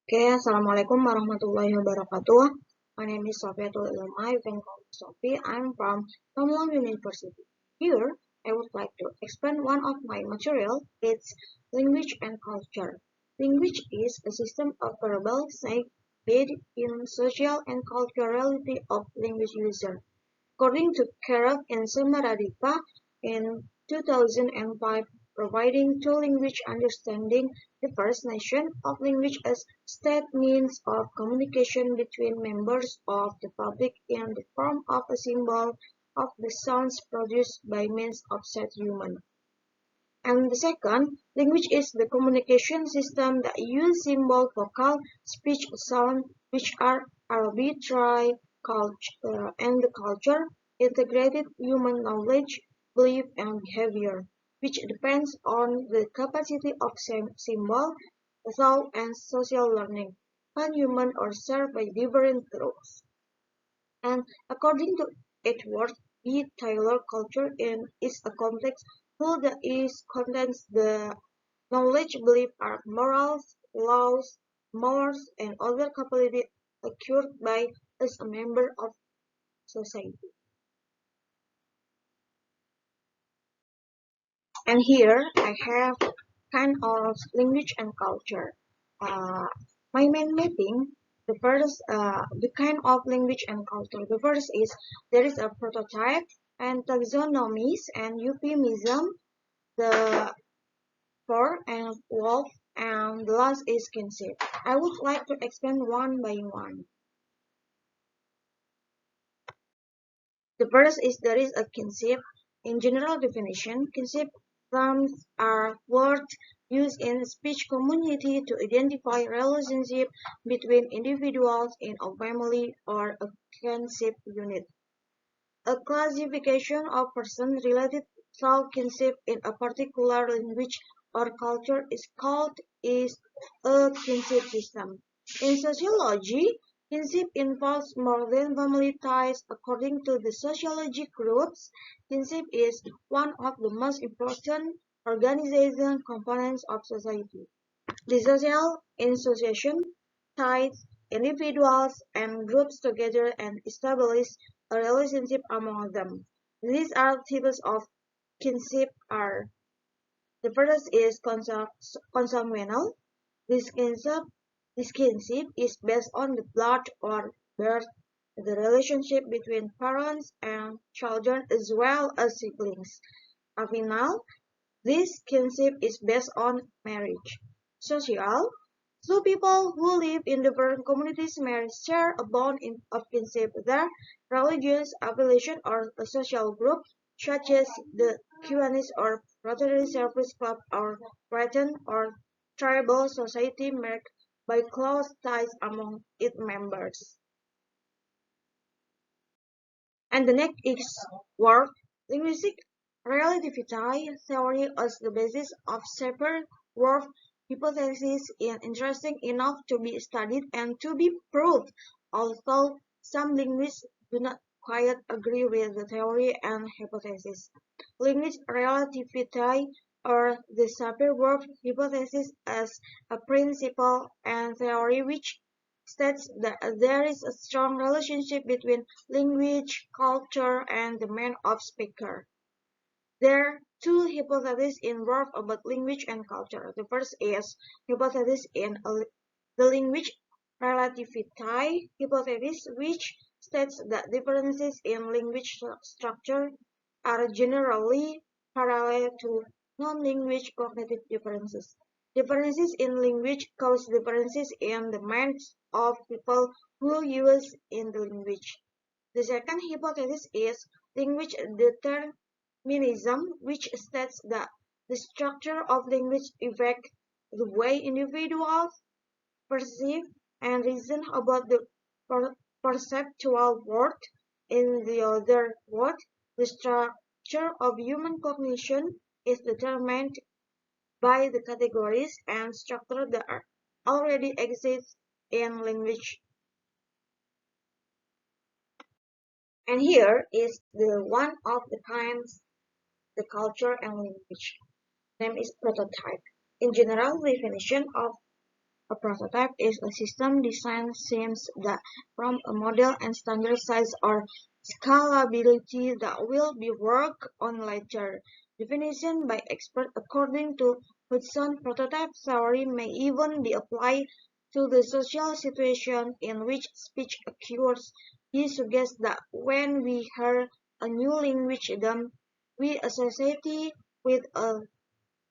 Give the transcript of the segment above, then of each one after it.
Oke, Assalamualaikum warahmatullahi wabarakatuh. My name is Sofiatul Ilma. You can call me Sophie. I'm from Tamil University. Here, I would like to explain one of my material. It's language and culture. Language is a system of verbal saying based in social and culturality of language user. According to Kerak and Samaradipa in 2005, providing two-language understanding, the First Nation of language as state means of communication between members of the public in the form of a symbol of the sounds produced by means of said human. And the second, language is the communication system that use symbol, vocal, speech, sound, which are arbitrary, and the culture, integrated human knowledge, belief, and behavior, which depends on the capacity of symbol, thought, and social learning, and human are served by different groups. And according to Edward B. Taylor, culture is a complex whole that contains the knowledge, belief, art, morals, laws, mores, and other capabilities acquired by as a member of society. And here I have kind of language and culture. Uh, my main mapping, the kind of language and culture. The first is there is a prototype and taxonomies and euphemism. The four and wolf and the last is kinship. I would like to explain one by one. The first is there is a kinship. In general definition, kinship terms are words used in speech community to identify relationship between individuals in a family or a kinship unit. A classification of persons related through kinship in a particular language or culture is a kinship system. In sociology, kinship involves more than family ties. According to the sociology groups, kinship is one of the most important organization components of society. The social association ties individuals and groups together and establish a relationship among them. These are types of kinship are. The first is consanguineal. This kinship, this kinship is based on the blood or birth, the relationship between parents and children as well as siblings. Affinal, this kinship is based on marriage. Social, two people who live in different communities may share a bond of kinship. Their religious affiliation or a social group, such as the Kiwanis or Rotary Service Club or Breton or tribal society marked by close ties among its members. And the next is work linguistic relativity theory as the basis of separate world hypotheses is interesting enough to be studied and to be proved, although some linguists do not quite agree with the theory and hypothesis. Linguistic relativity or the separate world hypothesis as a principle and theory which states that there is a strong relationship between language, culture, and the man of speaker. There are two hypotheses involved about language and culture. The first is hypothesis in the language relativity hypothesis, which states that differences in language structure are generally parallel to non-language cognitive differences. Differences in language cause differences in the minds of people who use in the language. The second hypothesis is language determinism, which states that the structure of language affects the way individuals perceive and reason about the perceptual world. In the other words, the structure of human cognition is determined by the categories and structure that already exist in language. And here is the one of the kinds, the culture and language. Name is prototype. In general definition of A prototype is a system design seems that from a model and standard size or scalability that will be worked on later. Definition by expert according to Hudson, prototype theory may even be applied to the social situation in which speech occurs. He suggests that when we hear a new language idiom, we associate it with a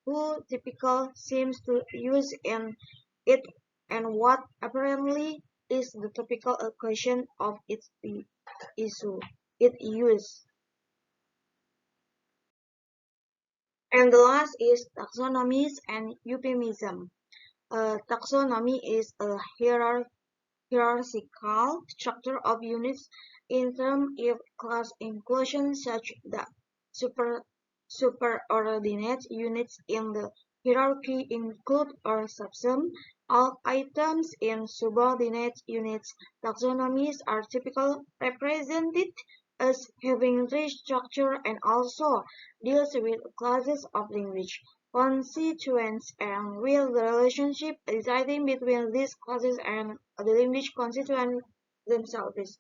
who typical seems to use in it and what apparently is the typical equation of its issue it use. And the last is taxonomies and euphemism. Taxonomy is a hierarchical structure of units in terms of class inclusion such that super, superordinate units in the hierarchy include or subsume all items in subordinate units. Taxonomies are typically represented as having rich structure and also deals with classes of language constituents and with the relationship existing between these classes and the language constituents themselves.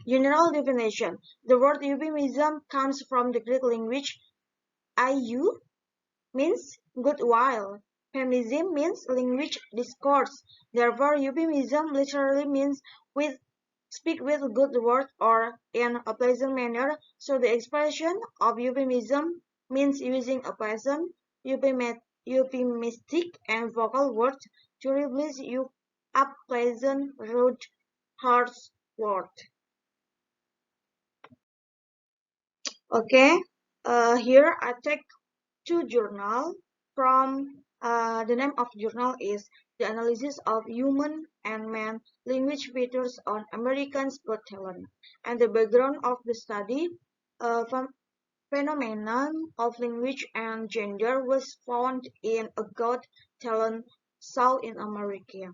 General definition. The word euphemism comes from the Greek language "iou" means good while. Feminism means language discourse. Therefore, euphemism literally means with speak with good word or in a pleasant manner. So the expression of euphemism means using a pleasant, euphemistic, and vocal words to replace unpleasant, rude, harsh word. Okay, here I take two journal from the name of journal is The Analysis of Human and Man Language Features on Americans Got Talent. And the background of the study, phenomenon of language and gender was found in a Got Talent South in America.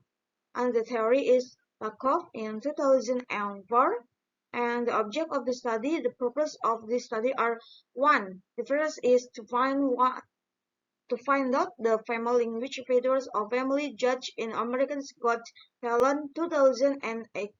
And the theory is Lakoff in 2004. And the object of the study, the purpose of this study are one. The first is to find out the family language features of family judge in American's Got Talent 2008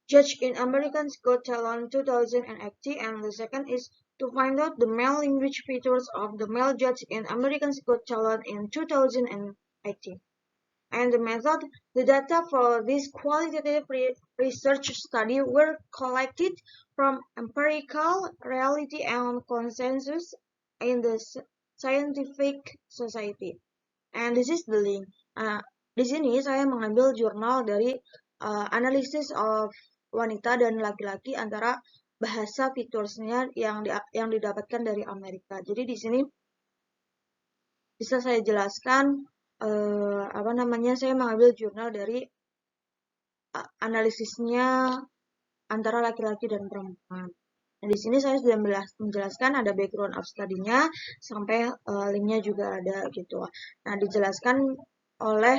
judge in American's Got Talent 2080, and the second is to find out the male language features of the male judge in American's Got Talent in 2080. And the method, the data for this qualitative research study were collected from empirical reality and consensus in the scientific society. And this is the link. Di sini saya mengambil jurnal dari analisis of wanita dan laki-laki antara bahasa featuresnya yang didapatkan dari Amerika. Jadi di sini bisa saya jelaskan saya mengambil jurnal dari analisisnya antara laki-laki dan perempuan. Nah, di sini saya sudah menjelaskan ada background of study-nya sampai linknya juga ada gitu. Nah, dijelaskan oleh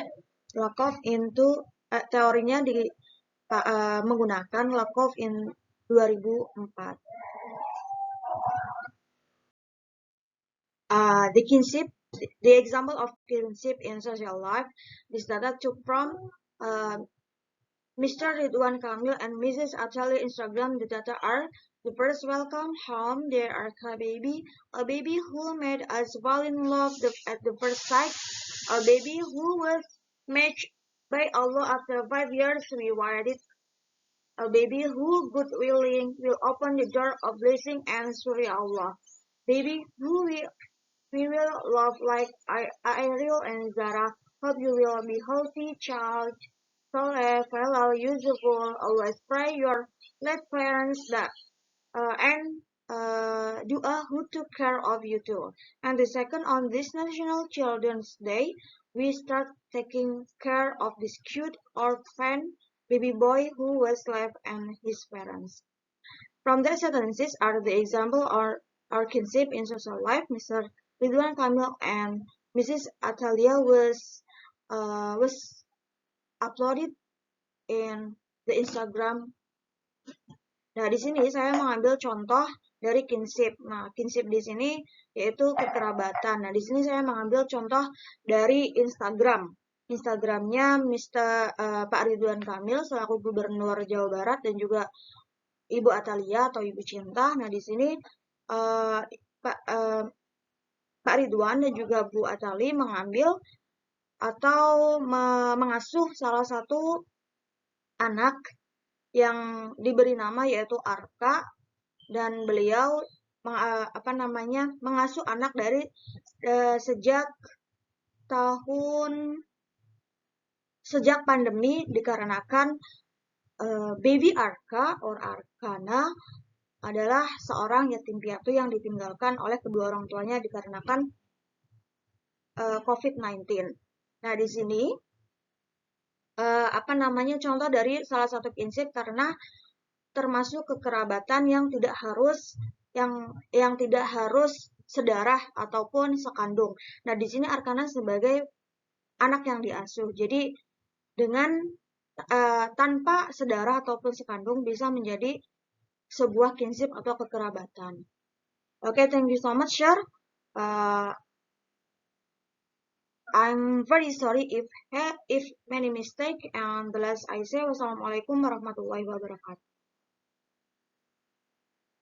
Lakoff into teorinya menggunakan Lakoff in 2004. The example of kinship in social life, this data took from Mr. Ridwan Kamil and Mrs. Atalia Instagram. The data are: the first, welcome home, there are a baby who made us fall in love at the first sight, a baby who was matched by Allah after 5 years we wedded, a baby who, good willing, will open the door of blessing and surely Allah, baby who we will love like Ariel and Zara. Hope you will be healthy, child. Soleh, fellow, useful. Always pray your late parents that and dua who took care of you too. And the second, on this National Children's Day, we start taking care of this cute orphan baby boy who was left and his parents. From the sentences are the example or kinship in social life. Mr. Ridwan Kamil and Mrs. Atalia was uploaded in the Instagram Nah, di sini saya mengambil contoh dari kinship. Nah, kinship di sini yaitu kekerabatan. Nah, di sini saya mengambil contoh dari Instagram. Instagramnya Pak Ridwan Kamil selaku Gubernur Jawa Barat dan juga Ibu Atalia atau Ibu Cinta. Nah, di sini uh, Pak Ridwan dan juga Bu Atali mengambil atau mengasuh salah satu anak yang diberi nama yaitu Arka, dan beliau mengasuh anak dari sejak pandemi dikarenakan baby Arka or Arkana adalah seorang yatim piatu yang ditinggalkan oleh kedua orang tuanya dikarenakan COVID-19. Nah, di sini contoh dari salah satu prinsip karena termasuk kekerabatan yang tidak harus sedarah ataupun sekandung. Nah, di sini Arkana sebagai anak yang diasuh. Jadi dengan tanpa sedarah ataupun sekandung bisa menjadi sebuah kinship atau kekerabatan. Okay, thank you so much, Shar. I'm very sorry if many mistake, and the last I say wassalamualaikum warahmatullahi wabarakatuh.